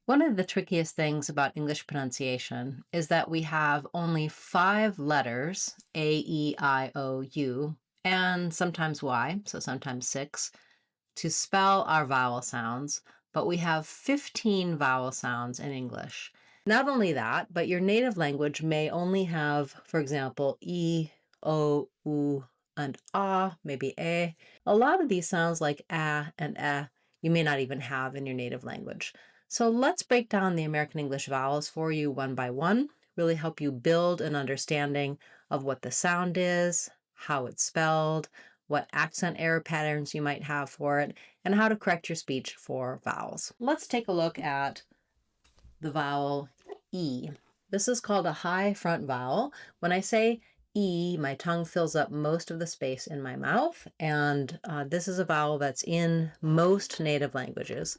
One of the trickiest things about English pronunciation is that we have only 5 letters, A, E, I, O, U, and sometimes Y, so sometimes 6, to spell our vowel sounds, but we have 15 vowel sounds in English. Not only that, but your native language may only have, for example, E, O, U, and ah, maybe A. A lot of these sounds like and you may not even have in your native language. So let's break down the American English vowels for you one by one, really help you build an understanding of what the sound is, how it's spelled, what accent error patterns you might have for it, and how to correct your speech for vowels. Let's take a look at the vowel E. This is called a high front vowel. When I say E, my tongue fills up most of the space in my mouth, and this is a vowel that's in most native languages.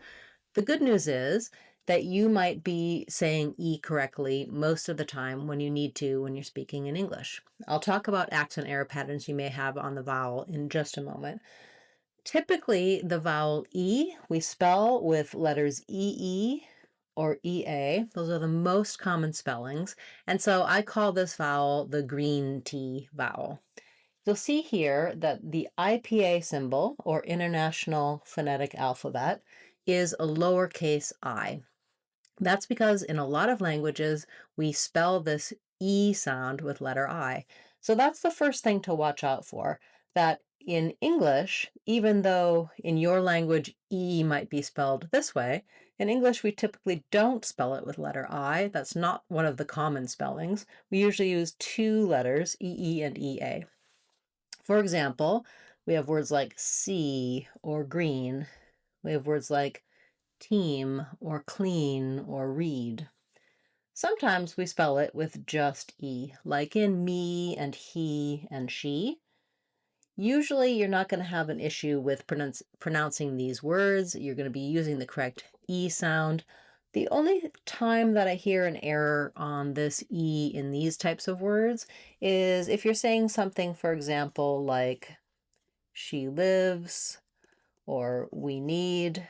The good news is that you might be saying E correctly most of the time when you need to when you're speaking in English. I'll talk about accent error patterns you may have on the vowel in just a moment. Typically, the vowel E we spell with letters EE or EA. Those are the most common spellings. And so I call this vowel the green T vowel. You'll see here that the IPA symbol, or International Phonetic Alphabet, is a lowercase I. That's because in a lot of languages, we spell this E sound with letter I. So that's the first thing to watch out for, that in English, even though in your language E might be spelled this way, in English we typically don't spell it with letter I. That's not one of the common spellings. We usually use 2 letters, EE and EA. For example, we have words like see or green. We have words like team or clean or read. Sometimes we spell it with just E, like in me and he and she. Usually you're not going to have an issue with pronouncing these words. You're going to be using the correct E sound. The only time that I hear an error on this E in these types of words is if you're saying something, for example, like she lives or we need.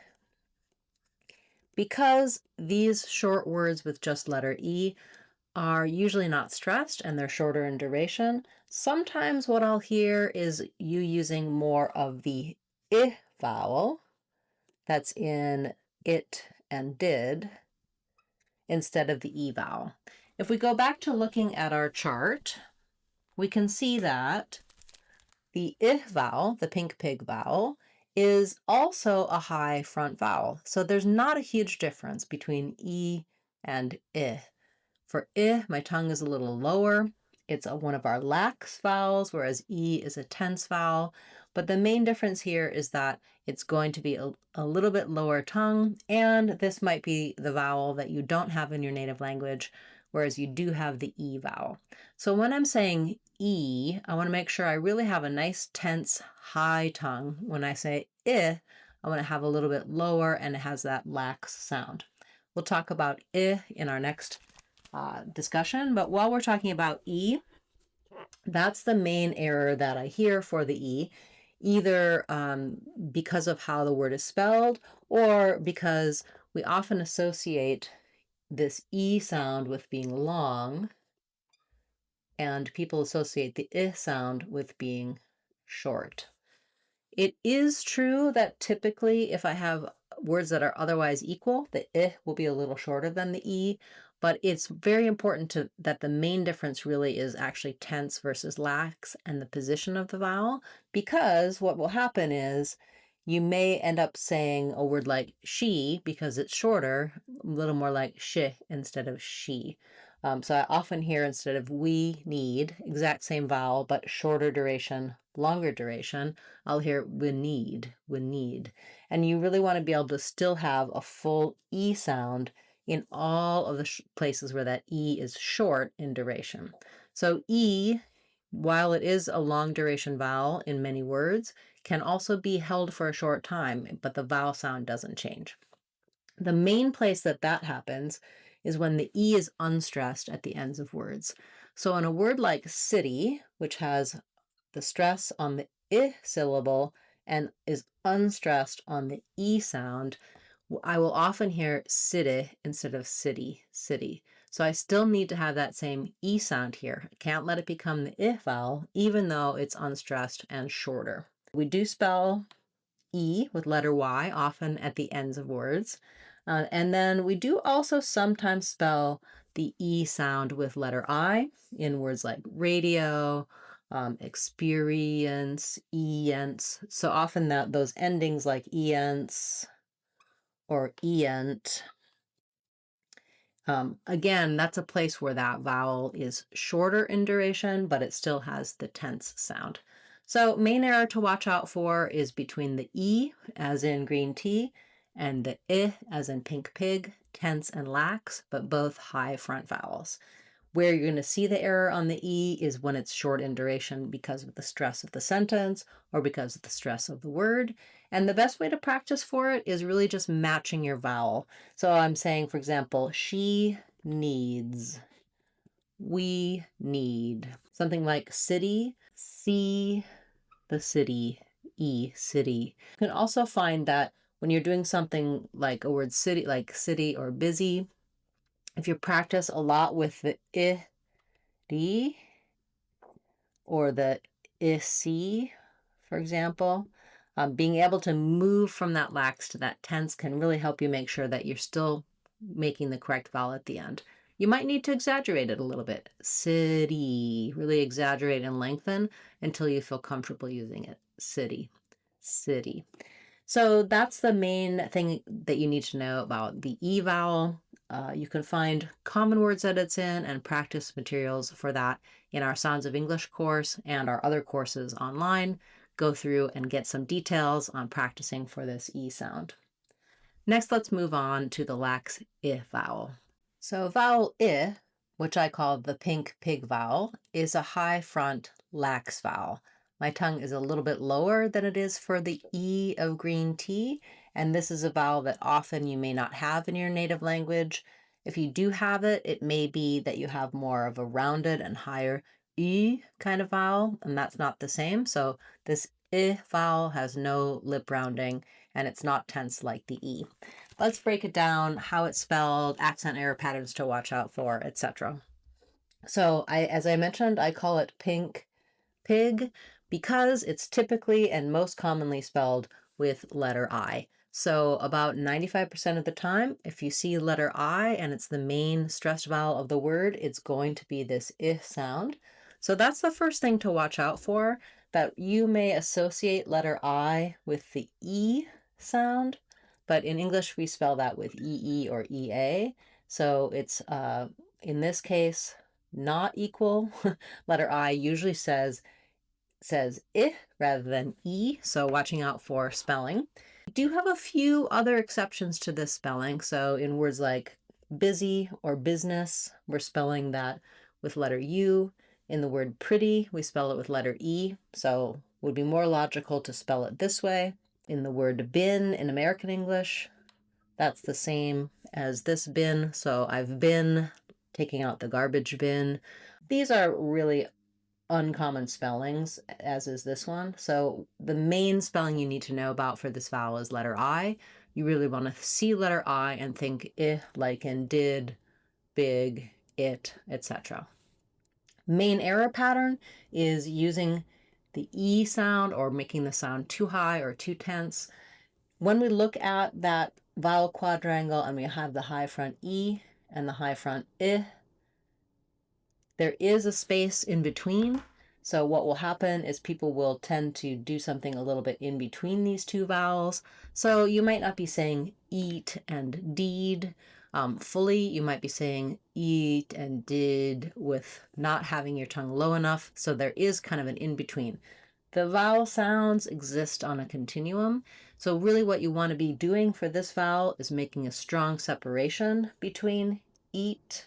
Because these short words with just letter E are usually not stressed and they're shorter in duration, sometimes what I'll hear is you using more of the I vowel that's in it and did instead of the E vowel. If we go back to looking at our chart, we can see that the I vowel, the pink pig vowel, is also a high front vowel. So there's not a huge difference between E and I. For I, my tongue is a little lower. It's one of our lax vowels, whereas E is a tense vowel. But the main difference here is that it's going to be a little bit lower tongue, and this might be the vowel that you don't have in your native language, whereas you do have the E vowel. So when I'm saying E, I want to make sure I really have a nice tense high tongue. When I say I want to have a little bit lower and it has that lax sound. We'll talk about I in our next discussion, but while we're talking about E, that's the main error that I hear for the E, either because of how the word is spelled or because we often associate this E sound with being long, and people associate the I sound with being short. It is true that typically if I have words that are otherwise equal, the I will be a little shorter than the E, but it's very important that the main difference really is actually tense versus lax and the position of the vowel, because what will happen is you may end up saying a word like she because it's shorter, a little more like sh instead of she. So I often hear instead of we need, exact same vowel, but shorter duration, longer duration, I'll hear we need, we need. And you really want to be able to still have a full E sound in all of the places where that E is short in duration. So E, while it is a long duration vowel in many words, can also be held for a short time, but the vowel sound doesn't change. The main place that happens is when the E is unstressed at the ends of words. So in a word like city, which has the stress on the I syllable and is unstressed on the E sound, I will often hear city instead of city, city. So I still need to have that same E sound here. I can't let it become the I vowel, even though it's unstressed and shorter. We do spell E with letter Y often at the ends of words. And then we do also sometimes spell the E sound with letter I in words like radio, experience, eents. So often those endings like eents or eent. Again, that's a place where that vowel is shorter in duration, but it still has the tense sound. So main error to watch out for is between the E, as in green tea, and the I, as in pink pig, tense and lax, but both high front vowels. Where you're going to see the error on the E is when it's short in duration because of the stress of the sentence or because of the stress of the word. And the best way to practice for it is really just matching your vowel. So I'm saying, for example, she needs, we need. Something like city, see the city, E, city. You can also find that when you're doing something like a word city, like city or busy, if you practice a lot with the I, D or the IC, for example, being able to move from that lax to that tense can really help you make sure that you're still making the correct vowel at the end. You might need to exaggerate it a little bit. City, really exaggerate and lengthen until you feel comfortable using it. City, city. So that's the main thing that you need to know about the E vowel. You can find common words that it's in and practice materials for that in our Sounds of English course and our other courses online. Go through and get some details on practicing for this E sound. Next, let's move on to the lax I vowel. So vowel I, which I call the pink pig vowel, is a high front lax vowel. My tongue is a little bit lower than it is for the E of green tea, and this is a vowel that often you may not have in your native language. If you do have it, it may be that you have more of a rounded and higher E kind of vowel, and that's not the same. So this I vowel has no lip rounding, and it's not tense like the E. Let's break it down, how it's spelled, accent error patterns to watch out for, etc. So as I mentioned, I call it pink pig because it's typically and most commonly spelled with letter I. So about 95% of the time, if you see letter I and it's the main stressed vowel of the word, it's going to be this I sound. So that's the first thing to watch out for, that you may associate letter I with the E sound, but in English we spell that with EE or EA. So it's, in this case, not equal. Letter I usually says I rather than E, so watching out for spelling. We do have a few other exceptions to this spelling. So in words like busy or business, we're spelling that with letter U. In the word pretty, we spell it with letter E, so it would be more logical to spell it this way. In the word bin in American English, that's the same as this bin, so I've been taking out the garbage bin. These are really uncommon spellings, as is this one. So the main spelling you need to know about for this vowel is letter I. You really want to see letter I and think I, like in did, big, it, etc. Main error pattern is using the E sound or making the sound too high or too tense. When we look at that vowel quadrangle and we have the high front E and the high front I, there is a space in between. So what will happen is people will tend to do something a little bit in between these two vowels. So you might not be saying eat and deed fully. You might be saying eat and did with not having your tongue low enough. So there is kind of an in-between. The vowel sounds exist on a continuum. So really what you want to be doing for this vowel is making a strong separation between eat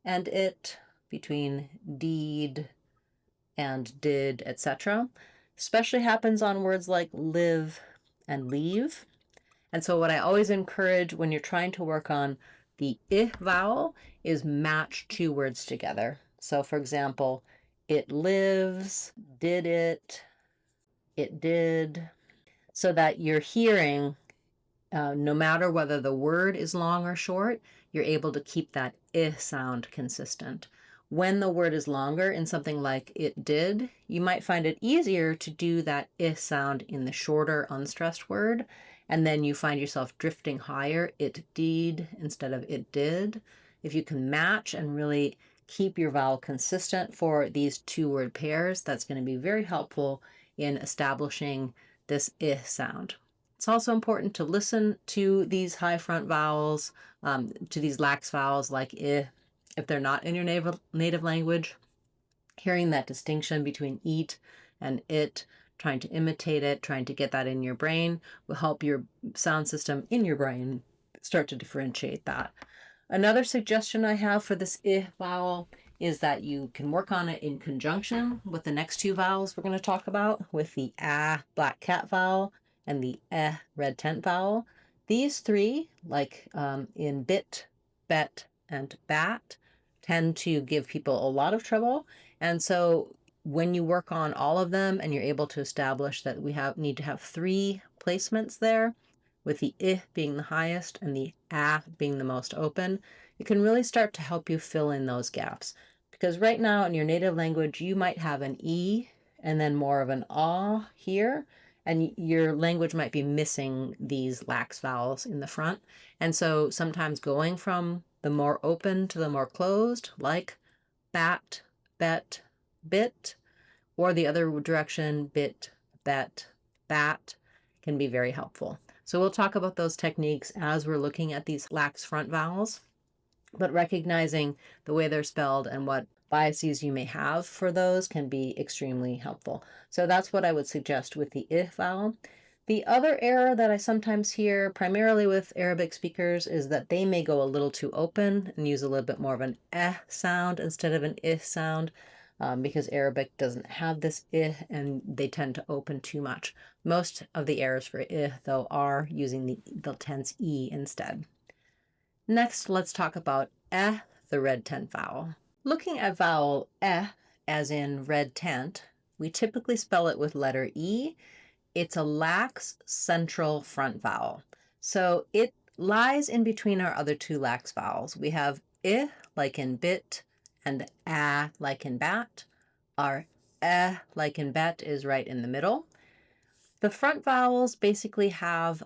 and it, between deed and did, etc. Especially happens on words like live and leave. And so what I always encourage when you're trying to work on the I vowel is match two words together. So for example, it lives, it did, so that you're hearing No matter whether the word is long or short, you're able to keep that I sound consistent. When the word is longer in something like it did, you might find it easier to do that I sound in the shorter unstressed word, and then you find yourself drifting higher, it did instead of it did. If you can match and really keep your vowel consistent for these two word pairs, that's going to be very helpful in establishing this I sound. It's also important to listen to these high front vowels, to these lax vowels like I, if they're not in your native language. Hearing that distinction between eat and it, trying to imitate it, trying to get that in your brain will help your sound system in your brain start to differentiate that. Another suggestion I have for this I vowel is that you can work on it in conjunction with the next two vowels we're going to talk about, with the A black cat vowel and the red tent vowel. These three, like in bit, bet, and bat, tend to give people a lot of trouble. And so when you work on all of them and you're able to establish that we need to have three placements there, with the I being the highest and the A being the most open, it can really start to help you fill in those gaps. Because right now in your native language, you might have an E and then more of an ah here, and your language might be missing these lax vowels in the front. And so sometimes going from the more open to the more closed, like bat, bet, bit, or the other direction, bit, bet, bat, can be very helpful. So we'll talk about those techniques as we're looking at these lax front vowels, but recognizing the way they're spelled and what biases you may have for those can be extremely helpful. So that's what I would suggest with the I vowel. The other error that I sometimes hear, primarily with Arabic speakers, is that they may go a little too open and use a little bit more of an sound instead of an I sound. Because Arabic doesn't have this I and they tend to open too much. Most of the errors for I, though, are using the tense E instead. Next, let's talk about the red tent vowel. Looking at vowel as in red tent, we typically spell it with letter E. It's a lax central front vowel. So it lies in between our other two lax vowels. We have I, like in bit, and A, like in bat. Our like in bet, is right in the middle. The front vowels basically have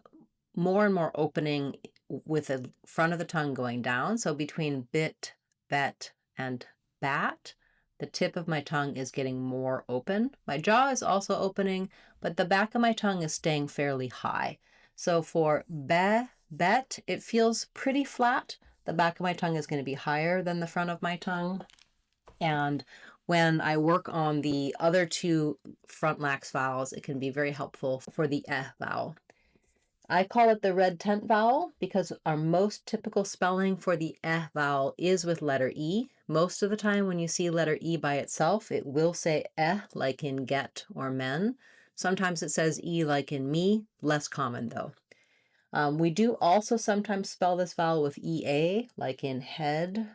more and more opening with the front of the tongue going down. So between bit, bet, and bat, the tip of my tongue is getting more open. My jaw is also opening, but the back of my tongue is staying fairly high. So for be, bet, it feels pretty flat. The back of my tongue is going to be higher than the front of my tongue. And when I work on the other two front lax vowels, it can be very helpful for the vowel. I call it the red tent vowel because our most typical spelling for the vowel is with letter E. Most of the time when you see letter E by itself, it will say like in get or men. Sometimes it says E like in me, less common though. We do also sometimes spell this vowel with EA, like in head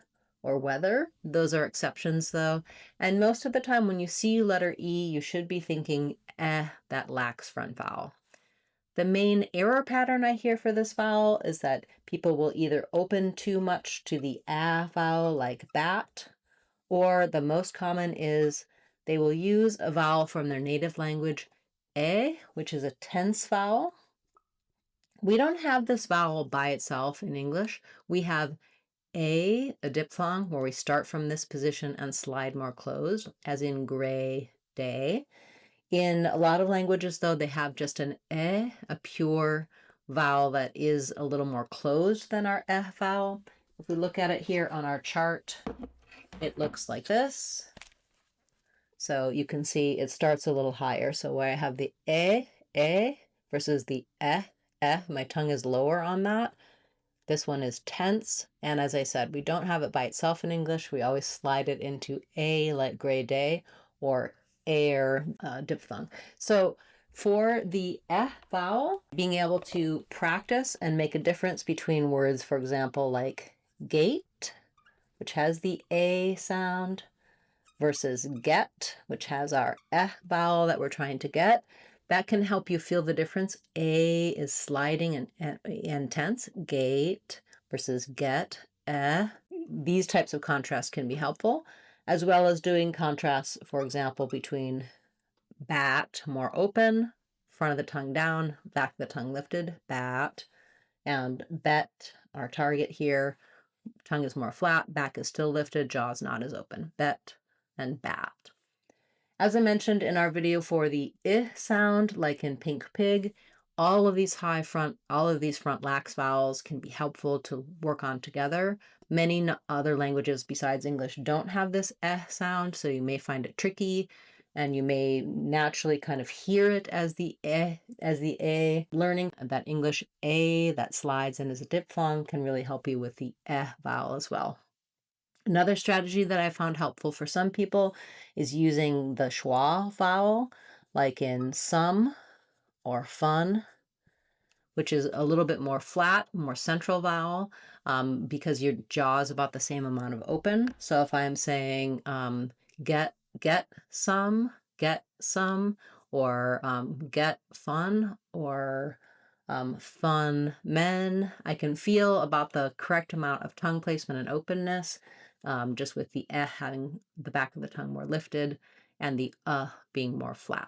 or weather. Those are exceptions though. And most of the time when you see letter E, you should be thinking that lax front vowel. The main error pattern I hear for this vowel is that people will either open too much to the vowel like bat, or the most common is they will use a vowel from their native language, which is a tense vowel. We don't have this vowel by itself in English. We have a diphthong, where we start from this position and slide more closed, as in gray day. In a lot of languages, though, they have just an a pure vowel that is a little more closed than our vowel. If we look at it here on our chart, it looks like this. So you can see it starts a little higher. So where I have the a versus the my tongue is lower on that. This one is tense, and as I said, we don't have it by itself in English. We always slide it into a like gray day or air diphthong. So for the vowel, being able to practice and make a difference between words, for example, like gate, which has the a sound, versus get, which has our vowel that we're trying to get. That can help you feel the difference. A is sliding and tense. Gate versus get. These types of contrasts can be helpful, as well as doing contrasts, for example, between bat, more open, front of the tongue down, back of the tongue lifted, bat, and bet, our target here, tongue is more flat, back is still lifted, jaw is not as open. Bet and bat. As I mentioned in our video for the I sound, like in pink pig, all of these front lax vowels can be helpful to work on together. Many other languages besides English don't have this sound, so you may find it tricky, and you may naturally kind of hear it as the a. Learning that English a that slides in as a diphthong can really help you with the vowel as well. Another strategy that I found helpful for some people is using the schwa vowel, like in some or fun, which is a little bit more flat, more central vowel, because your jaw is about the same amount of open. So if I'm saying get some, or get fun, or fun men, I can feel about the correct amount of tongue placement and openness, just with the having the back of the tongue more lifted and the being more flat.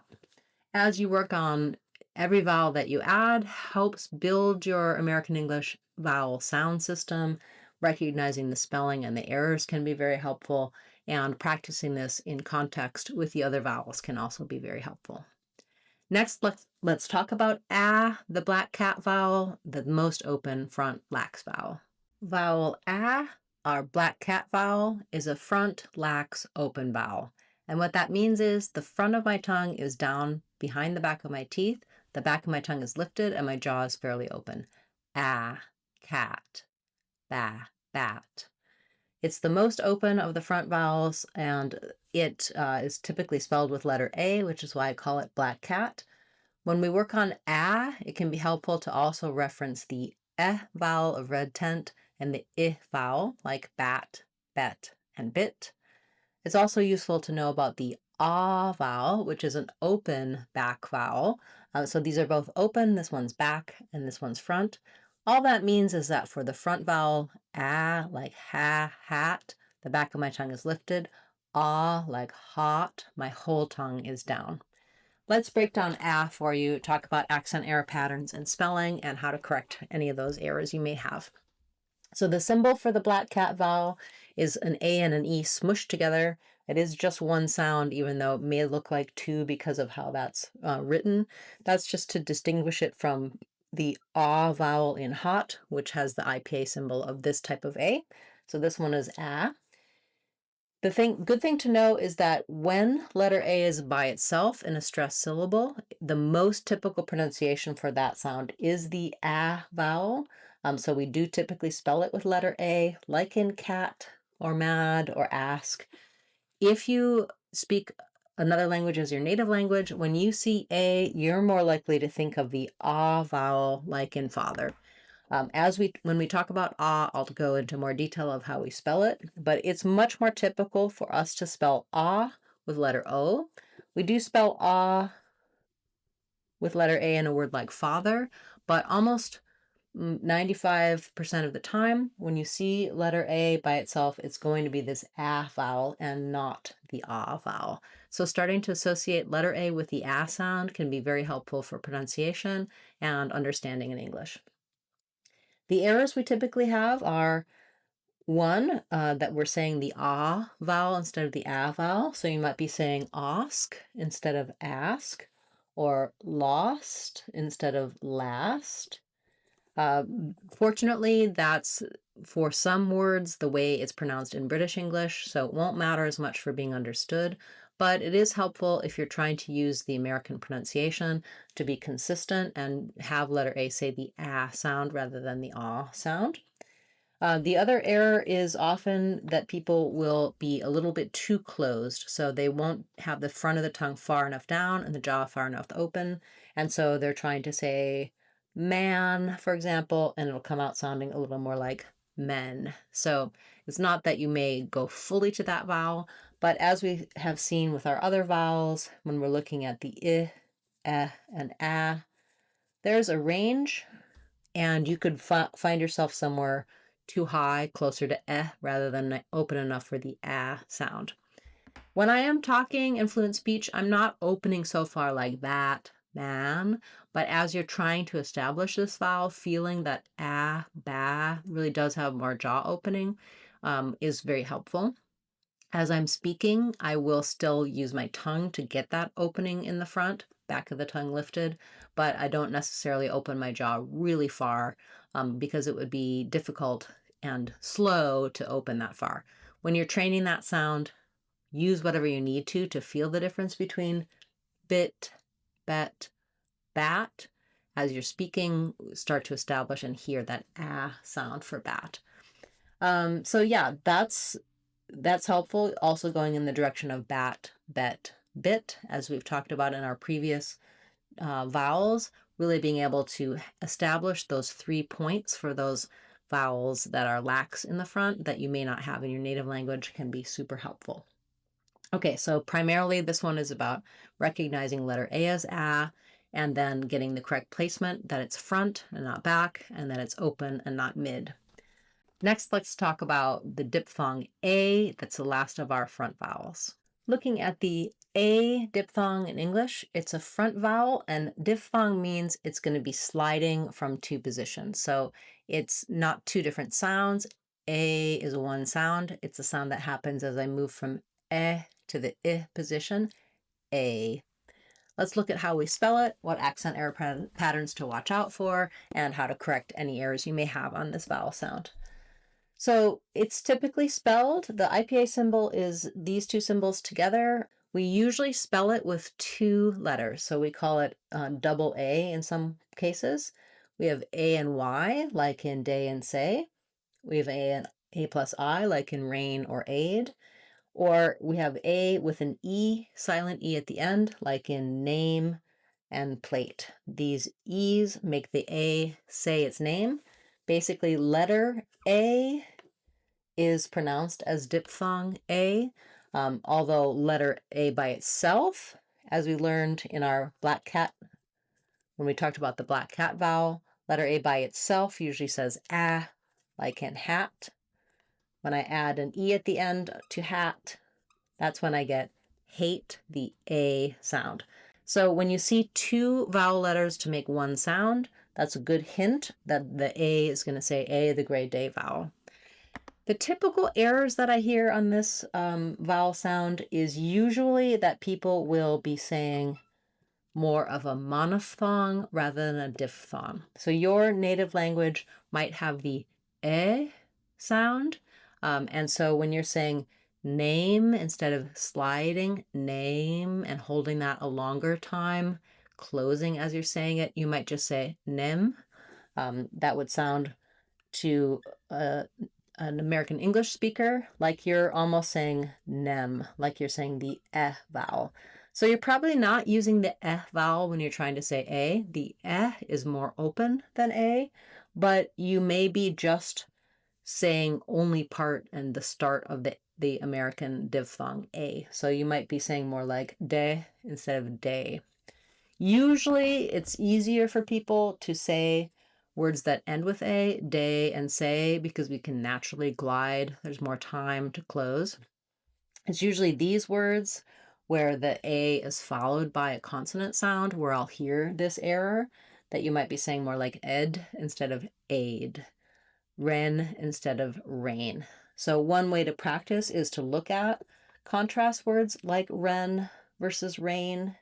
As you work on every vowel that you add helps build your American English vowel sound system. Recognizing the spelling and the errors can be very helpful, and practicing this in context with the other vowels can also be very helpful. Next, let's talk about the black cat vowel, the most open front lax vowel. Vowel our black cat vowel, is a front lax open vowel. And what that means is the front of my tongue is down behind the back of my teeth, the back of my tongue is lifted, and my jaw is fairly open. Cat, bat. It's the most open of the front vowels, and it is typically spelled with letter A, which is why I call it black cat. When we work on it can be helpful to also reference the vowel of red tent and the I vowel, like bat, bet, and bit. It's also useful to know about the vowel, which is an open back vowel. So these are both open. This one's back and this one's front. All that means is that for the front vowel, like hat, the back of my tongue is lifted. Like hot, my whole tongue is down. Let's break down for you, talk about accent error patterns and spelling, and how to correct any of those errors you may have. So the symbol for the black cat vowel is an A and an E smushed together. It is just one sound, even though it may look like two because of how that's written. That's just to distinguish it from the vowel in hot, which has the IPA symbol of this type of A. So this one is a. The good thing to know is that when letter A is by itself in a stressed syllable, the most typical pronunciation for that sound is the a vowel. So we do typically spell it with letter A, like in cat or mad or ask. If you speak another language as your native language, when you see A, you're more likely to think of the vowel, like in father. When we talk about I'll go into more detail of how we spell it, but it's much more typical for us to spell with letter O. We do spell with letter A in a word like father, but almost 95% of the time, when you see letter A by itself, it's going to be this a vowel and not the vowel. So starting to associate letter A with the a sound can be very helpful for pronunciation and understanding in English. The errors we typically have are one, that we're saying the vowel instead of the a vowel. So you might be saying ask instead of ask, or lost instead of last. Fortunately, that's for some words the way it's pronounced in British English, so it won't matter as much for being understood, but it is helpful if you're trying to use the American pronunciation to be consistent and have letter A say the a sound rather than the sound. The other error is often that people will be a little bit too closed, so they won't have the front of the tongue far enough down and the jaw far enough open, and so they're trying to say man, for example, and it'll come out sounding a little more like men. So it's not that you may go fully to that vowel, but as we have seen with our other vowels, when we're looking at the and ah. There's a range, and you could find yourself somewhere too high, closer to rather than open enough for the ah sound. When I am talking in fluent speech, I'm not opening so far like that, man, but as you're trying to establish this vowel, feeling that ah, ba really does have more jaw opening is very helpful. As I'm speaking, I will still use my tongue to get that opening in the front, back of the tongue lifted, but I don't necessarily open my jaw really far because it would be difficult and slow to open that far. When you're training that sound, use whatever you need to feel the difference between bit, bet, bat. As you're speaking, start to establish and hear that ah sound for bat. So yeah, that's helpful. Also going in the direction of bat, bet, bit, as we've talked about in our previous vowels, really being able to establish those 3 points for those vowels that are lax in the front that you may not have in your native language can be super helpful. Okay, so primarily this one is about recognizing letter A as ah, and then getting the correct placement, that it's front and not back, and that it's open and not mid. Next, let's talk about the diphthong A. That's the last of our front vowels. Looking at the A diphthong in English, it's a front vowel, and diphthong means it's going to be sliding from 2 positions. So it's not 2 different sounds. A is one sound. It's a sound that happens as I move from to the I position, A. Let's look at how we spell it, what accent error patterns to watch out for, and how to correct any errors you may have on this vowel sound. So it's typically spelled, the IPA symbol is these 2 symbols together. We usually spell it with 2 letters, so we call it double A in some cases. We have A and Y, like in day and say. We have A and A plus I, like in rain or aid. Or we have A with an E, silent E at the end, like in name and plate. These E's make the A say its name. Basically, letter A is pronounced as diphthong A, although letter A by itself, as we learned in our black cat, when we talked about the black cat vowel, letter A by itself usually says ah, like in hat. When I add an E at the end to hat, that's when I get hate, the A sound. So when you see 2 vowel letters to make 1 sound, that's a good hint that the A is going to say A, the gray day vowel. The typical errors that I hear on this vowel sound is usually that people will be saying more of a monophthong rather than a diphthong. So your native language might have the eh sound. And so when you're saying name instead of sliding, name, and holding that a longer time, closing as you're saying it, you might just say nem. That would sound to an American English speaker like you're almost saying nem, like you're saying the eh vowel. So you're probably not using the eh vowel when you're trying to say A. The eh is more open than A, but you may be just saying only part and the start of the American diphthong A. So you might be saying more like de instead of day. Usually it's easier for people to say words that end with A, day and say, because we can naturally glide. There's more time to close. It's usually these words where the A is followed by a consonant sound where I'll hear this error, that you might be saying more like ed instead of aid, ren instead of rain. So one way to practice is to look at contrast words like ren versus rain.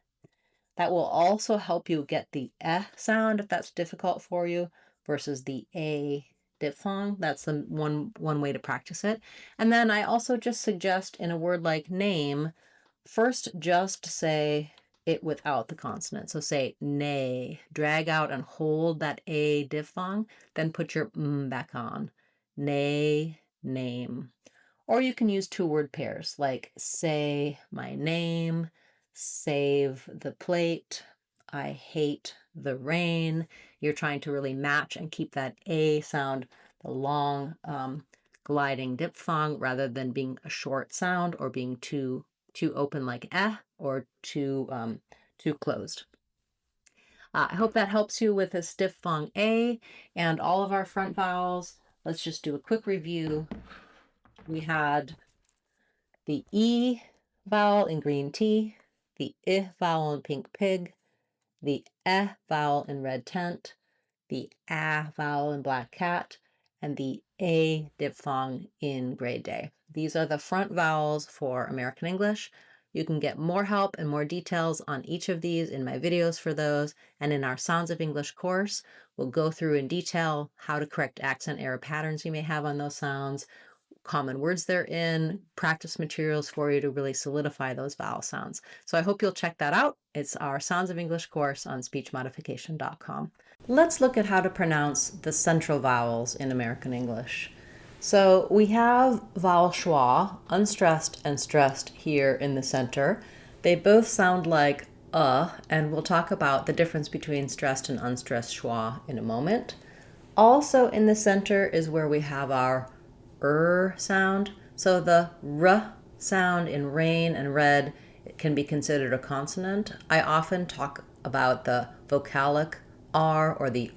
That will also help you get the eh sound if that's difficult for you versus the A diphthong. That's the one way to practice it. And then I also just suggest in a word like name, first just say it without the consonant. So say nay, drag out and hold that A diphthong, then put your back on. Nay, name. Or you can use 2-word pairs like say my name, save the plate, I hate the rain. You're trying to really match and keep that A sound, the long gliding diphthong, rather than being a short sound or being too open like eh or too closed. I hope that helps you with this diphthong A and all of our front vowels. Let's just do a quick review. We had the E vowel in green tea, the I vowel in pink pig, the E vowel in red tent, the A vowel in black cat, and the A diphthong in gray day. These are the front vowels for American English. You can get more help and more details on each of these in my videos for those, and in our Sounds of English course, we'll go through in detail how to correct accent error patterns you may have on those sounds, common words they're in, practice materials for you to really solidify those vowel sounds. So I hope you'll check that out. It's our Sounds of English course on speechmodification.com. Let's look at how to pronounce the central vowels in American English. So we have vowel schwa, unstressed and stressed here in the center. They both sound like and we'll talk about the difference between stressed and unstressed schwa in a moment. Also in the center is where we have our sound. So the r sound in rain and red can be considered a consonant. I often talk about the vocalic R or the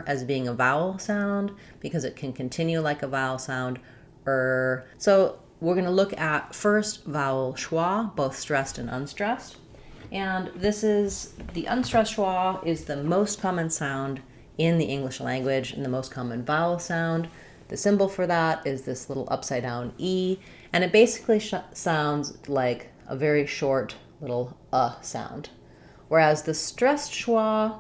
as being a vowel sound because it can continue like a vowel sound, So we're going to look at first vowel schwa, both stressed and unstressed. And this is the unstressed schwa is the most common sound in the English language and the most common vowel sound. The symbol for that is this little upside down E, and it basically sounds like a very short little sound. Whereas the stressed schwa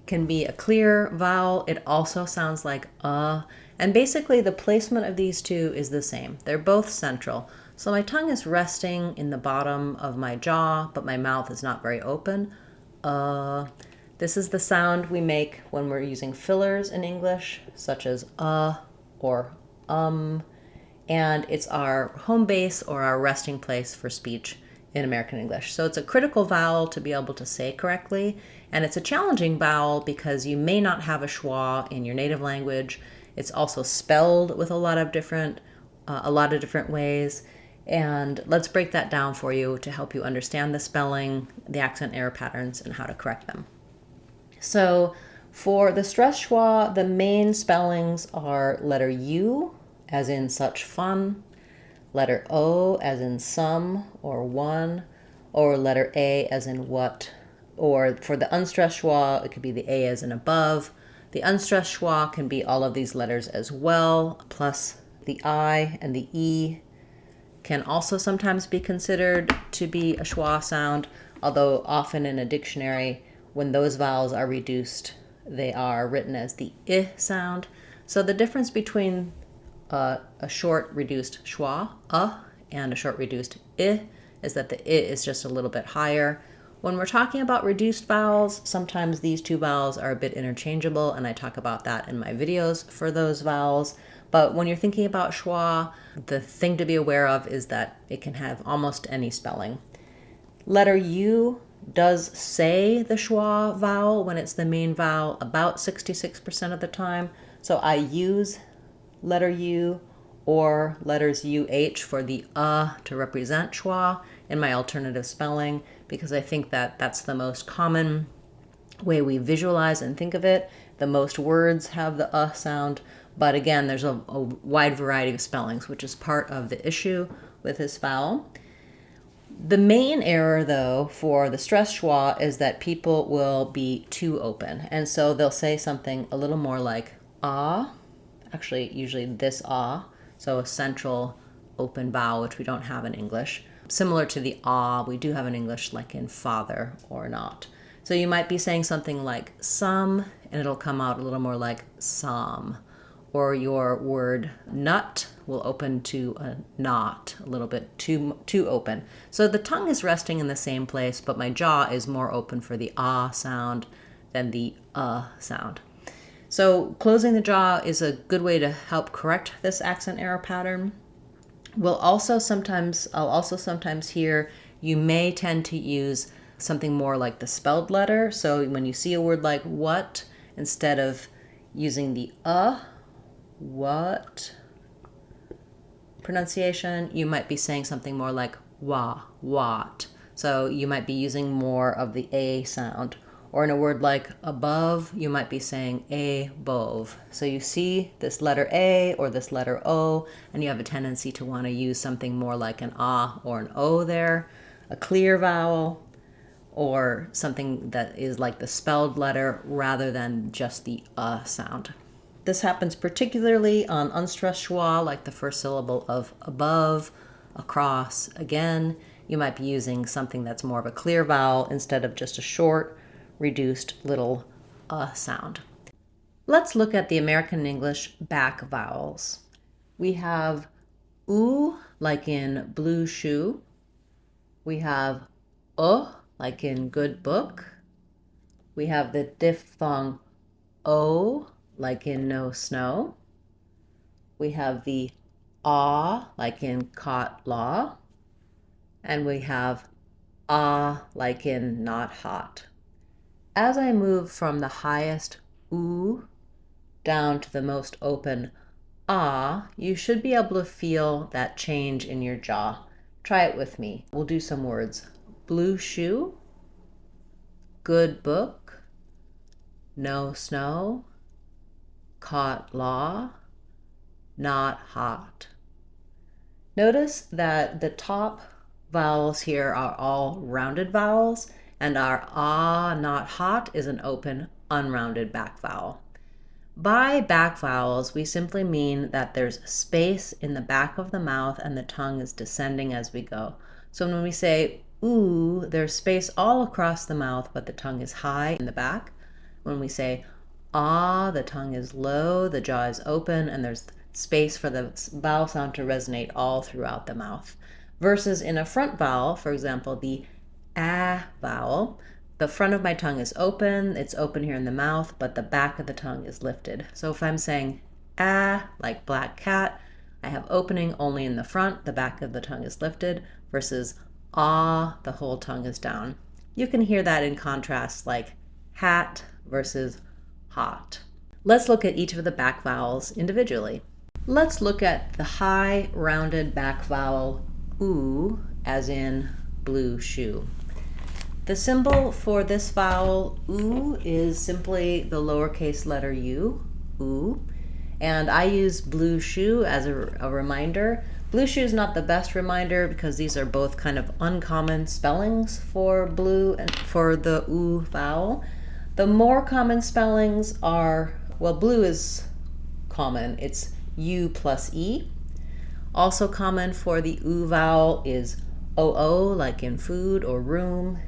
can be a clear vowel. It also sounds like and basically the placement of these two is the same. They're both central. So my tongue is resting in the bottom of my jaw, but my mouth is not very open. This is the sound we make when we're using fillers in English, such as or and it's our home base or our resting place for speech in American English. So it's a critical vowel to be able to say correctly, and it's a challenging vowel because you may not have a schwa in your native language. It's also spelled with a lot of different ways, and let's break that down for you to help you understand the spelling, the accent error patterns, and how to correct them. So for the stressed schwa, the main spellings are letter U, as in such fun, letter O as in some or one, or letter A as in what. Or for the unstressed schwa, it could be the A as in above. The unstressed schwa can be all of these letters as well, plus the I and the E can also sometimes be considered to be a schwa sound, although often in a dictionary, when those vowels are reduced, they are written as the I sound. So the difference between a short reduced schwa, and a short reduced I is that the I is just a little bit higher. When we're talking about reduced vowels, sometimes these two vowels are a bit interchangeable, and I talk about that in my videos for those vowels. But when you're thinking about schwa, the thing to be aware of is that it can have almost any spelling. Letter U does say the schwa vowel when it's the main vowel about 66% of the time. So I use letter U or letters UH for the to represent schwa in my alternative spelling because I think that that's the most common way we visualize and think of it. The most words have the sound, but again, there's a wide variety of spellings, which is part of the issue with this vowel. The main error, though, for the stressed schwa is that people will be too open. And so they'll say something a little more like actually usually this so a central open vowel, which we don't have in English. Similar to the we do have in English, like in father or not. So you might be saying something like some, and it'll come out a little more like some. Or your word nut will open to a not, a little bit too open. So the tongue is resting in the same place, but my jaw is more open for the sound than the sound. So closing the jaw is a good way to help correct this accent error pattern. I'll also sometimes hear you may tend to use something more like the spelled letter. So when you see a word like what, instead of using the what pronunciation, you might be saying something more like what. So you might be using more of the A sound. Or in a word like above, you might be saying above. So you see this letter A or this letter O, and you have a tendency to want to use something more like an ah or an O there, a clear vowel, or something that is like the spelled letter rather than just the sound. This happens particularly on unstressed schwa, like the first syllable of above, across, again. You might be using something that's more of a clear vowel instead of just a short, reduced little sound. Let's look at the American English back vowels. We have oo, like in blue shoe. We have like in good book. We have the diphthong o, like in no snow. We have the ah, like in caught law. And we have ah, like in not hot. As I move from the highest oo down to the most open ah, you should be able to feel that change in your jaw. Try it with me. We'll do some words. Blue shoe, good book, no snow, caught law, not hot. Notice that the top vowels here are all rounded vowels, and our ah, not hot is an open, unrounded back vowel. By back vowels, we simply mean that there's space in the back of the mouth and the tongue is descending as we go. So when we say ooh, there's space all across the mouth, but the tongue is high in the back. When we say ah, the tongue is low, the jaw is open, and there's space for the vowel sound to resonate all throughout the mouth. Versus in a front vowel, for example, the ah vowel, the front of my tongue is open, it's open here in the mouth, but the back of the tongue is lifted. So if I'm saying ah, like black cat, I have opening only in the front, the back of the tongue is lifted, versus ah, the whole tongue is down. You can hear that in contrast like hat versus hot. Let's look at each of the back vowels individually. Let's look at the high rounded back vowel oo, as in blue shoe. The symbol for this vowel oo is simply the lowercase letter u, oo, and I use blue shoe as a reminder. Blue shoe is not the best reminder because these are both kind of uncommon spellings for blue and for the oo vowel. The more common spellings are, well, blue is common, it's U plus E. Also common for the oo vowel is OO, like in food or room.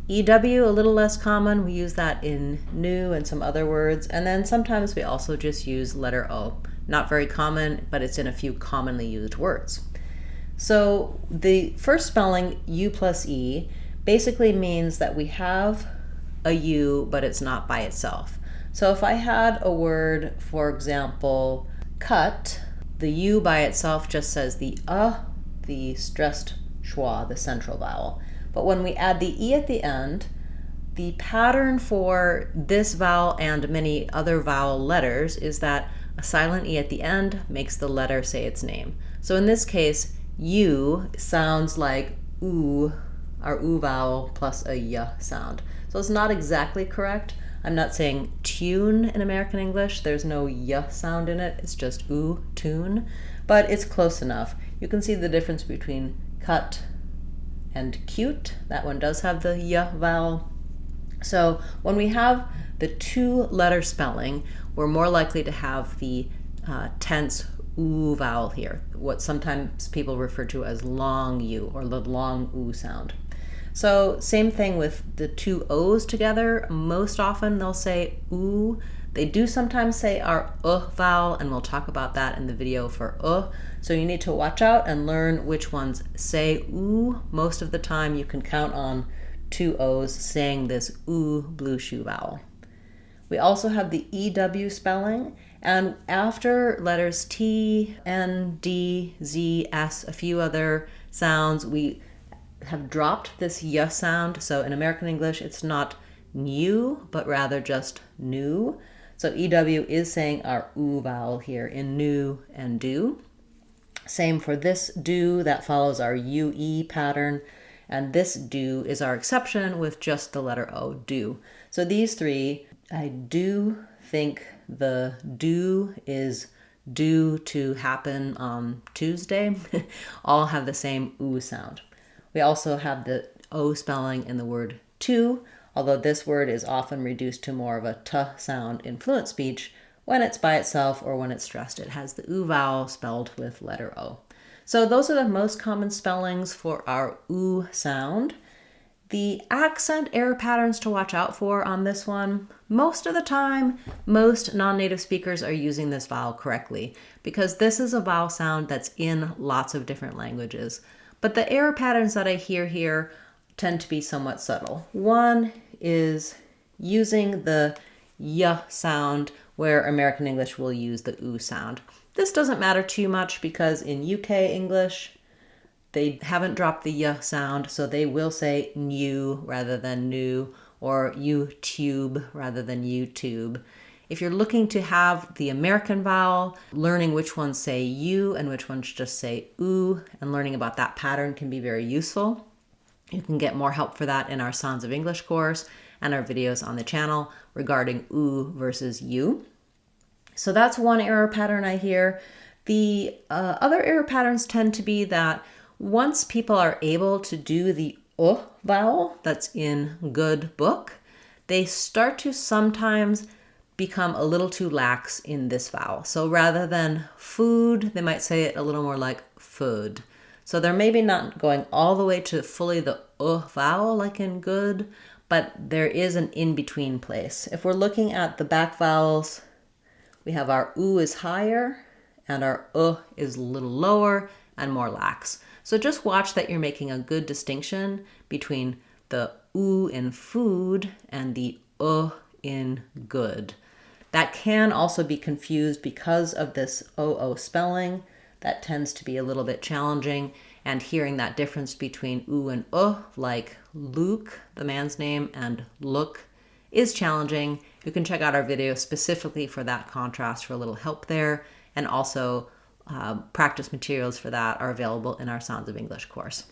EW, a little less common. We use that in new and some other words. And then sometimes we also just use letter O. Not very common, but it's in a few commonly used words. So the first spelling, U plus E, basically means that we have a U, but it's not by itself. So if I had a word, for example, cut, the U by itself just says the stressed schwa, the central vowel. But when we add the E at the end, the pattern for this vowel and many other vowel letters is that a silent E at the end makes the letter say its name. So in this case, U sounds like oo, our oo vowel plus a y sound. So it's not exactly correct. I'm not saying tune in American English. There's no y sound in it. It's just oo, tune. But it's close enough. You can see the difference between cut and cute. That one does have the y vowel. So when we have the two-letter spelling, we're more likely to have the tense oo vowel here, what sometimes people refer to as long U, or the long oo sound. So same thing with the two O's together. Most often they'll say oo. They do sometimes say our vowel, and we'll talk about that in the video for So you need to watch out and learn which ones say oo. Most of the time you can count on two O's saying this oo blue shoe vowel. We also have the EW spelling, and after letters T, N, D, Z, S, a few other sounds, we have dropped this y sound. So in American English, it's not new, but rather just new. So EW is saying our oo vowel here in new and do. Same for this do, that follows our UE pattern. And this do is our exception with just the letter O, do. So these three, I do think the do is due to happen on Tuesday, all have the same oo sound. We also have the O spelling in the word to, although this word is often reduced to more of a t sound in fluent speech. When it's by itself or when it's stressed, it has the oo vowel spelled with letter O. So those are the most common spellings for our oo sound. The accent error patterns to watch out for on this one, most of the time, most non-native speakers are using this vowel correctly because this is a vowel sound that's in lots of different languages. But the error patterns that I hear here tend to be somewhat subtle. One is using the y sound where American English will use the oo sound. This doesn't matter too much because in UK English, they haven't dropped the y sound, so they will say new rather than new, or YouTube rather than YouTube. If you're looking to have the American vowel, learning which ones say you and which ones just say oo, and learning about that pattern can be very useful. You can get more help for that in our Sounds of English course and our videos on the channel regarding oo versus you. So that's one error pattern I hear. The other error patterns tend to be that once people are able to do the vowel that's in good book, they start to sometimes become a little too lax in this vowel. So rather than food, they might say it a little more like food. So they're maybe not going all the way to fully the vowel like in good, but there is an in-between place. If we're looking at the back vowels, we have our oo is higher and our is a little lower and more lax. So just watch that you're making a good distinction between the oo in food and the in good. That can also be confused because of this oo spelling. That tends to be a little bit challenging, and hearing that difference between oo and like Luke, the man's name, and look is challenging. You can check out our video specifically for that contrast for a little help there, and also practice materials for that are available in our Sounds of English course.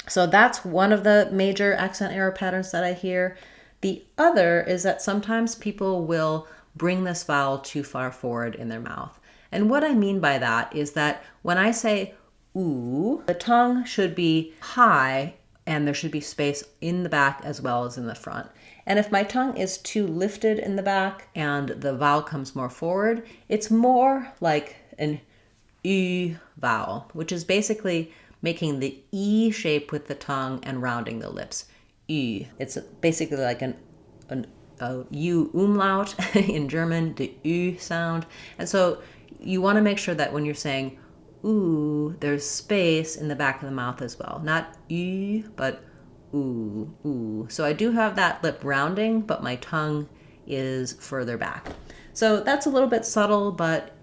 So that's one of the major accent error patterns that I hear. The other is that sometimes people will bring this vowel too far forward in their mouth. And what I mean by that is that when I say oo, the tongue should be high and there should be space in the back as well as in the front. And if my tongue is too lifted in the back and the vowel comes more forward, it's more like an vowel, which is basically making the E shape with the tongue and rounding the lips. It's basically like a U umlaut in German, the Ü sound. And so you want to make sure that when you're saying ooh, there's space in the back of the mouth as well. Not Ü, but ooh, ooh. So I do have that lip rounding, but my tongue is further back. So that's a little bit subtle, but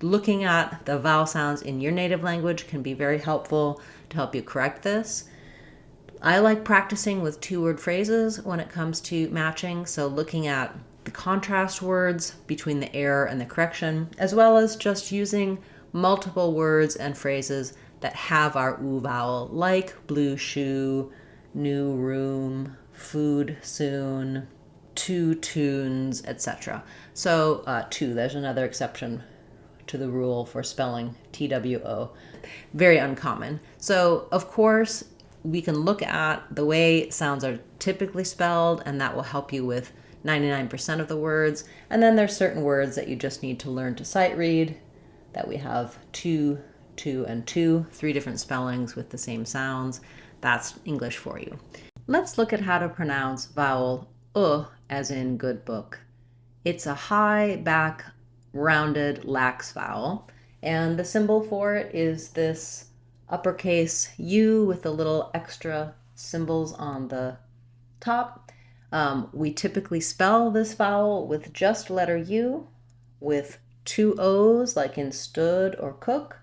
looking at the vowel sounds in your native language can be very helpful to help you correct this. I like practicing with two-word phrases when it comes to matching, so looking at the contrast words between the error and the correction, as well as just using multiple words and phrases that have our oo vowel, like blue shoe, new room, food soon, two tunes, etc. So two, there's another exception to the rule for spelling TWO. Very uncommon. So of course, we can look at the way sounds are typically spelled, and that will help you with 99% of the words. And then there's certain words that you just need to learn to sight read, that we have two, and two, three different spellings with the same sounds. That's English for you. Let's look at how to pronounce vowel as in good book. It's a high back, rounded, lax vowel, and the symbol for it is this uppercase U with the little extra symbols on the top. We typically spell this vowel with just letter U, with two O's like in stood or cook,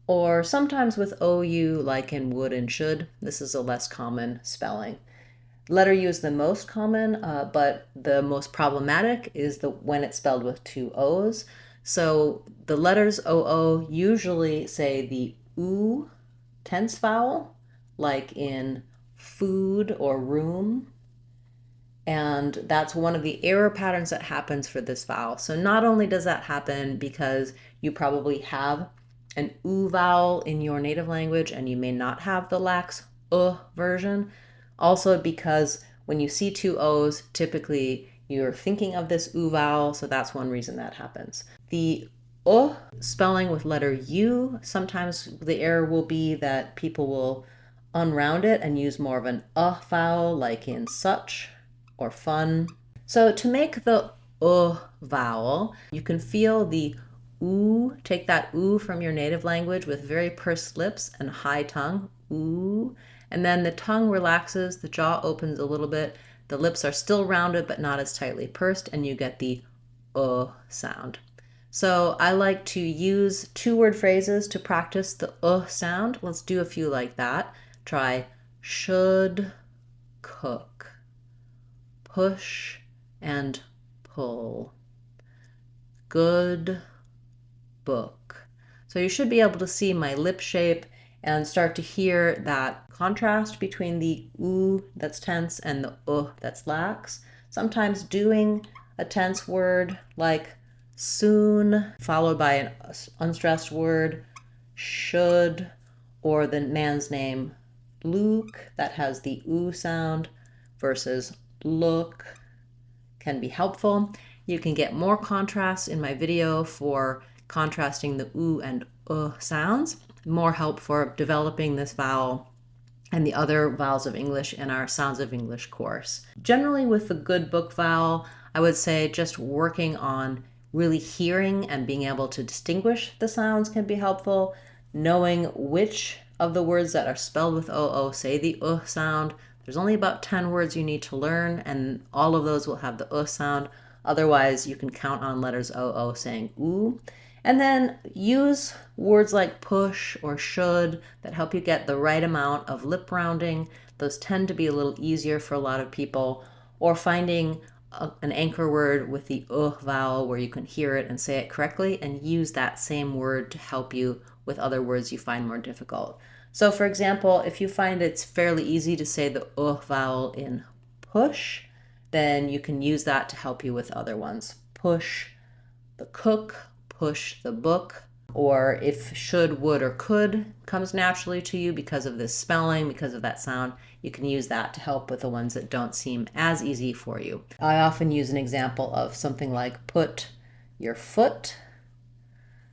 or sometimes with OU like in would and should. This is a less common spelling. Letter U is the most common, but the most problematic is when it's spelled with two O's. So the letters OO usually say the oo tense vowel, like in food or room. And that's one of the error patterns that happens for this vowel. So not only does that happen because you probably have an oo vowel in your native language and you may not have the lax version, also because when you see two O's, typically you're thinking of this oo vowel, so that's one reason that happens. The spelling with letter U, sometimes the error will be that people will unround it and use more of an vowel, like in such or fun. So to make the vowel, you can feel the oo, take that oo from your native language with very pursed lips and high tongue, oo, and then the tongue relaxes, the jaw opens a little bit, the lips are still rounded but not as tightly pursed, and you get the sound. So I like to use two-word phrases to practice the sound. Let's do a few like that. Try should cook, push and pull, good book. So you should be able to see my lip shape and start to hear that contrast between the oo that's tense and the that's lax. Sometimes doing a tense word like soon followed by an unstressed word, should, or the man's name Luke that has the oo sound versus look can be helpful. You can get more contrast in my video for contrasting the oo and sounds, more help for developing this vowel and the other vowels of English in our Sounds of English course. Generally with the good book vowel, I would say just working on really hearing and being able to distinguish the sounds can be helpful. Knowing which of the words that are spelled with say the sound. There's only about 10 words you need to learn, and all of those will have the sound. Otherwise, you can count on letters saying oo. And then use words like push or should that help you get the right amount of lip rounding. Those tend to be a little easier for a lot of people. Or finding an anchor word with the vowel where you can hear it and say it correctly, and use that same word to help you with other words you find more difficult. So for example, if you find it's fairly easy to say the vowel in push, then you can use that to help you with other ones. Push the cook, push the book, or if should, would, or could comes naturally to you because of this spelling, because of that sound, you can use that to help with the ones that don't seem as easy for you. I often use an example of something like put your foot.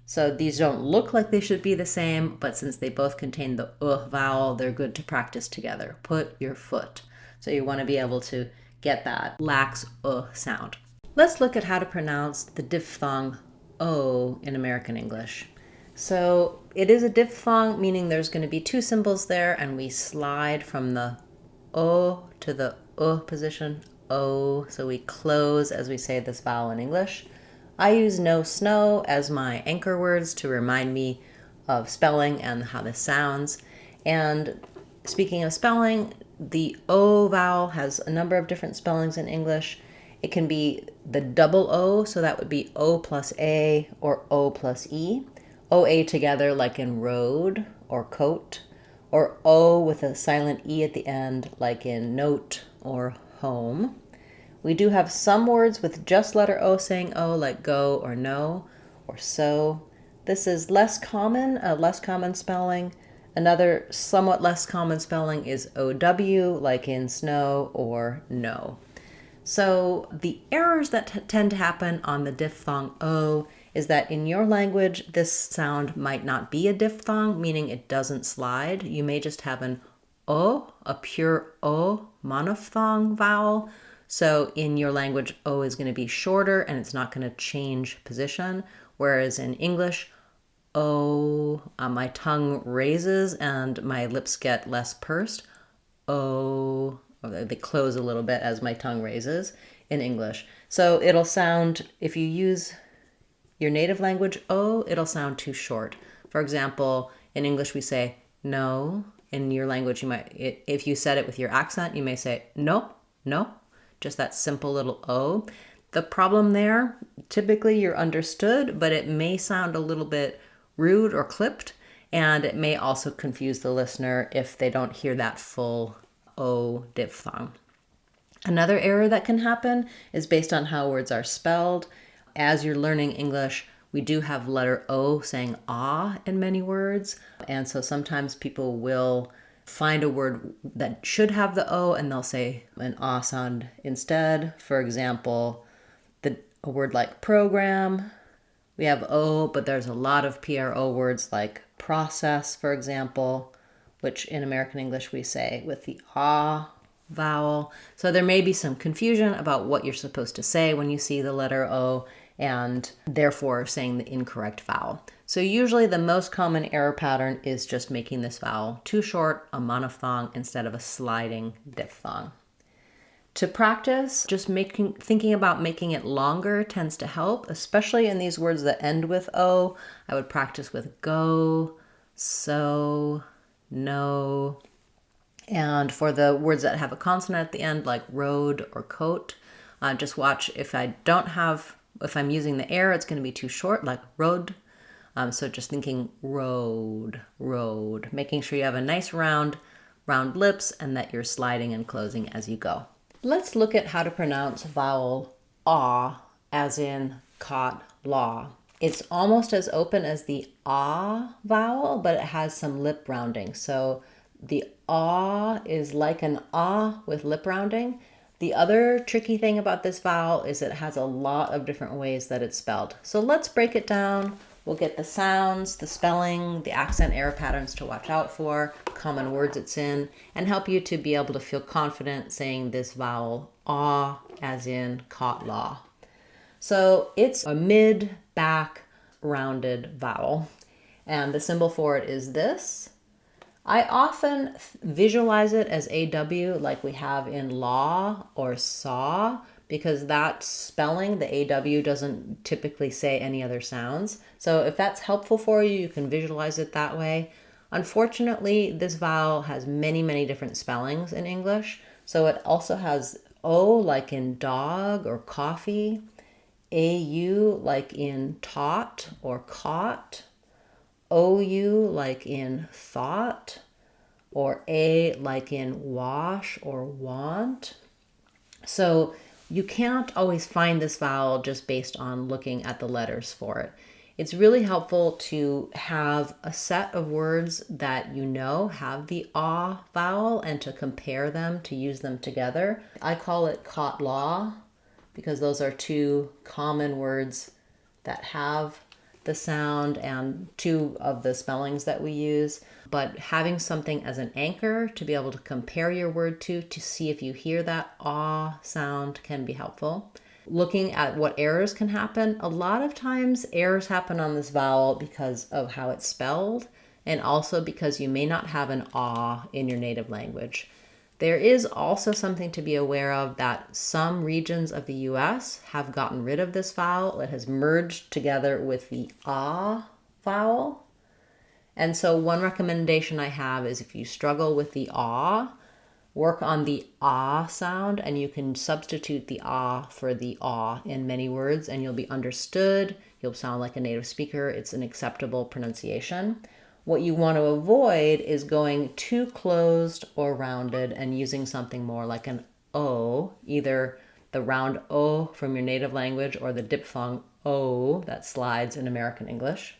So these don't look like they should be the same, but since they both contain the vowel, they're good to practice together. Put your foot. So you want to be able to get that lax sound. Let's look at how to pronounce the diphthong O in American English. So it is a diphthong, meaning there's going to be two symbols there, and we slide from the O to the position, O. So we close as we say this vowel in English. I use no snow as my anchor words to remind me of spelling and how this sounds. And speaking of spelling, the O vowel has a number of different spellings in English. It can be the double O, so that would be O plus A or O plus E. OA together like in road or coat, or O with a silent E at the end like in note or home. We do have some words with just letter O saying O, like go or no or so. This is less common, a less common spelling. Another somewhat less common spelling is OW, like in snow or no. So the errors that tend to happen on the diphthong O is that in your language, this sound might not be a diphthong, meaning it doesn't slide. You may just have an O, a pure O monophthong vowel. So in your language, O is going to be shorter and it's not going to change position. Whereas in English, O, my tongue raises and my lips get less pursed. O, they close a little bit as my tongue raises in English. So it'll sound, if you use your native language O, it'll sound too short. For example, in English we say no. In your language, you might, if you said it with your accent, you may say no, no. Just that simple little O. The problem there, typically you're understood, but it may sound a little bit rude or clipped, and it may also confuse the listener if they don't hear that full O diphthong. Another error that can happen is based on how words are spelled. As you're learning English, we do have letter O saying ah in many words. And so sometimes people will find a word that should have the O and they'll say an ah sound instead. For example, a word like program, we have O, but there's a lot of PRO words like process, for example, which in American English we say with the ah vowel. So there may be some confusion about what you're supposed to say when you see the letter O and therefore saying the incorrect vowel. So usually the most common error pattern is just making this vowel too short, a monophthong, instead of a sliding diphthong. To practice, just thinking about making it longer tends to help, especially in these words that end with O. I would practice with go, so, no. And for the words that have a consonant at the end, like road or coat, just watch if I'm using the air, it's going to be too short, like road. So just thinking road, road, making sure you have a nice round lips and that you're sliding and closing as you go. Let's look at how to pronounce vowel ah, as in caught, law. It's almost as open as the ah vowel, but it has some lip rounding. So the ah is like an ah with lip rounding. The other tricky thing about this vowel is it has a lot of different ways that it's spelled. So let's break it down. We'll get the sounds, the spelling, the accent error patterns to watch out for, common words it's in, and help you to be able to feel confident saying this vowel ah as in caught law. So it's a mid-back rounded vowel, and the symbol for it is this. I often visualize it as AW like we have in law or saw, because that spelling, the AW, doesn't typically say any other sounds. So if that's helpful for you, you can visualize it that way. Unfortunately, this vowel has many, many different spellings in English. So it also has O like in dog or coffee, AU like in taught or caught, OU like in thought, or A like in wash or want. So you can't always find this vowel just based on looking at the letters for it. It's really helpful to have a set of words that you know have the ah vowel and to compare them, to use them together. I call it caught law because those are two common words that have the sound and two of the spellings that we use. But having something as an anchor to be able to compare your word to see if you hear that ah sound can be helpful. Looking at what errors can happen, a lot of times errors happen on this vowel because of how it's spelled and also because you may not have an ah in your native language. There is also something to be aware of that some regions of the US have gotten rid of this vowel. It has merged together with the ah vowel. And so one recommendation I have is if you struggle with the ah, work on the ah sound, and you can substitute the ah for the ah in many words and you'll be understood. You'll sound like a native speaker. It's an acceptable pronunciation. What you want to avoid is going too closed or rounded and using something more like an O, either the round O from your native language or the diphthong O that slides in American English.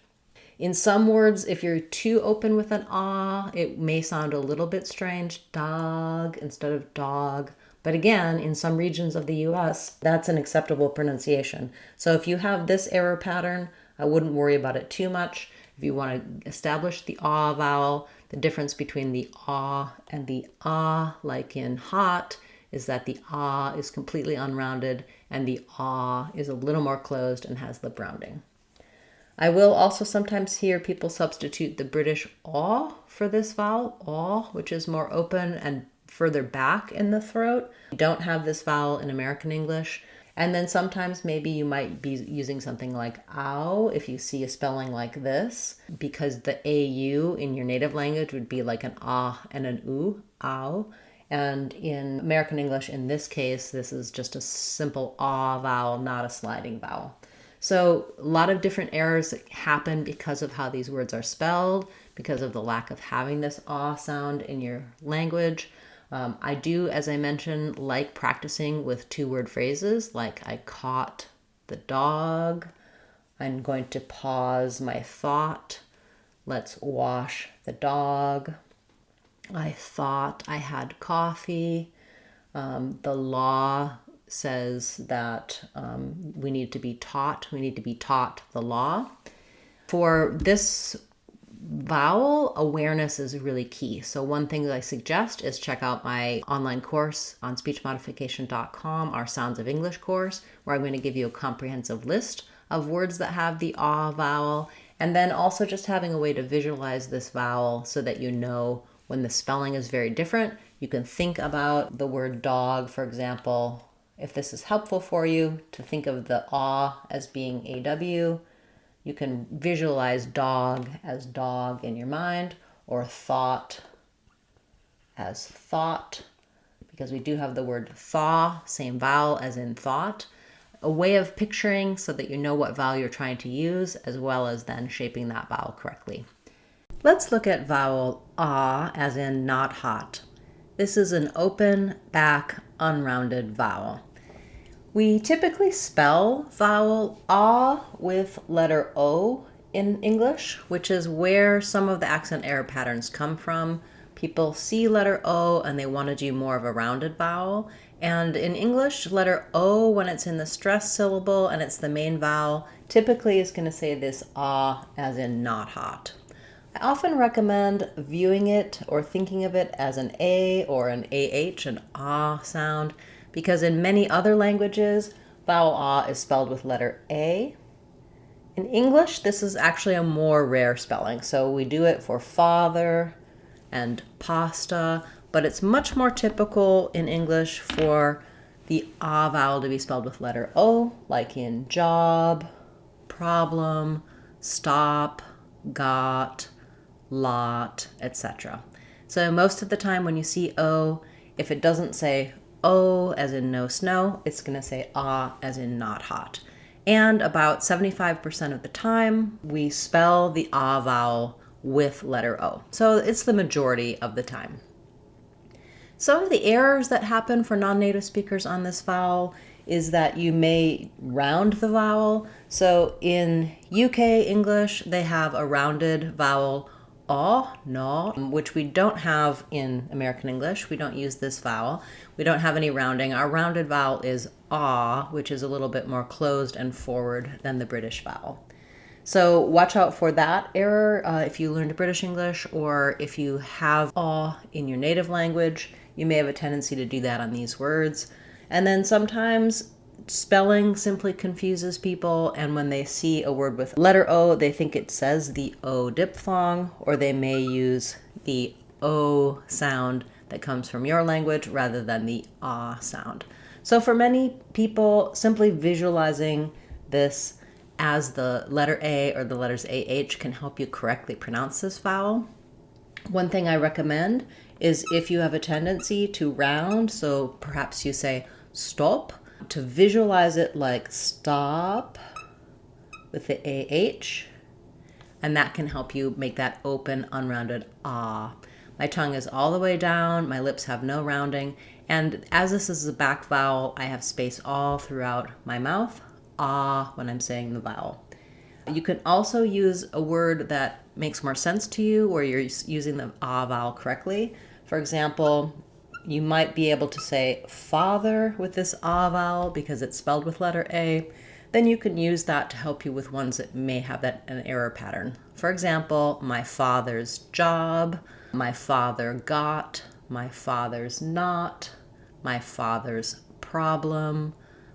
In some words, if you're too open with an ah, it may sound a little bit strange, dog instead of dog. But again, in some regions of the US, that's an acceptable pronunciation. So if you have this error pattern, I wouldn't worry about it too much. If you want to establish the ah vowel, the difference between the ah and the ah, like in hot, is that the ah is completely unrounded and the ah is a little more closed and has lip rounding. I will also sometimes hear people substitute the British aw for this vowel, aw, which is more open and further back in the throat. We don't have this vowel in American English. And then sometimes maybe you might be using something like ow if you see a spelling like this, because the AU in your native language would be like an ah and an oo, ow. And in American English, in this case, this is just a simple ah vowel, not a sliding vowel. So a lot of different errors happen because of how these words are spelled, because of the lack of having this ah sound in your language. I do, as I mentioned, like practicing with two-word phrases, like I caught the dog. I'm going to pause my thought. Let's wash the dog. I thought I had coffee. The law says that we need to be taught. We need to be taught the law. For this vowel, awareness is really key. So one thing that I suggest is check out my online course on speechmodification.com, our Sounds of English course, where I'm going to give you a comprehensive list of words that have the ah vowel, and then also just having a way to visualize this vowel so that you know when the spelling is very different. You can think about the word dog, for example, if this is helpful for you, to think of the ah as being AW. You can visualize dog as dog in your mind, or thought as thought, because we do have the word thaw, same vowel as in thought. A way of picturing so that you know what vowel you're trying to use, as well as then shaping that vowel correctly. Let's look at vowel ah as in not hot. This is an open back unrounded vowel. We typically spell vowel ah with letter O in English, which is where some of the accent error patterns come from. People see letter O and they want to do more of a rounded vowel. And in English, letter O, when it's in the stressed syllable and it's the main vowel, typically is going to say this ah as in not hot. I often recommend viewing it or thinking of it as an A or an AH, an ah sound, because in many other languages, vowel ah is spelled with letter A. In English, this is actually a more rare spelling. So we do it for father and pasta, but it's much more typical in English for the ah vowel to be spelled with letter O, like in job, problem, stop, got, lot, etc. So most of the time when you see O, if it doesn't say O as in no snow, it's going to say ah as in not hot. And about 75% of the time, we spell the ah vowel with letter O. So it's the majority of the time. Some of the errors that happen for non-native speakers on this vowel is that you may round the vowel. So in UK English, they have a rounded vowel aw, no, which we don't have in American English. We don't use this vowel. We don't have any rounding. Our rounded vowel is ah, which is a little bit more closed and forward than the British vowel. So watch out for that error if you learned British English, or if you have ah in your native language, you may have a tendency to do that on these words. And then sometimes spelling simply confuses people, and when they see a word with letter O, they think it says the O diphthong, or they may use the O sound that comes from your language rather than the ah sound. So for many people, simply visualizing this as the letter A or the letters AH can help you correctly pronounce this vowel. One thing I recommend is if you have a tendency to round, so perhaps you say stop, to visualize it like stop with the AH, and that can help you make that open, unrounded ah. My tongue is all the way down, my lips have no rounding, and as this is a back vowel, I have space all throughout my mouth, ah, when I'm saying the vowel. You can also use a word that makes more sense to you, where you're using the ah vowel correctly. For example, you might be able to say father with this ah vowel because it's spelled with letter A. Then you can use that to help you with ones that may have an error pattern. For example, my father's job, my father got, my father's not, my father's problem,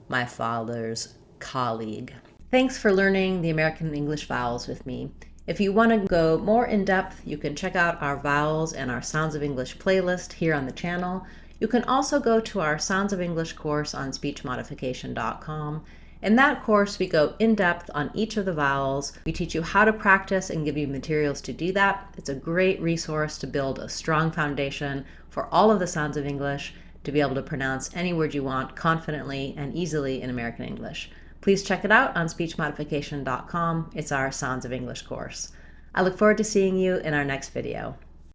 my father's colleague. Thanks for learning the American English vowels with me. If you want to go more in depth, you can check out our vowels and our Sounds of English playlist here on the channel. You can also go to our Sounds of English course on speechmodification.com. In that course, we go in depth on each of the vowels. We teach you how to practice and give you materials to do that. It's a great resource to build a strong foundation for all of the sounds of English, to be able to pronounce any word you want confidently and easily in American English. Please check it out on speechmodification.com. It's our Sounds of English course. I look forward to seeing you in our next video.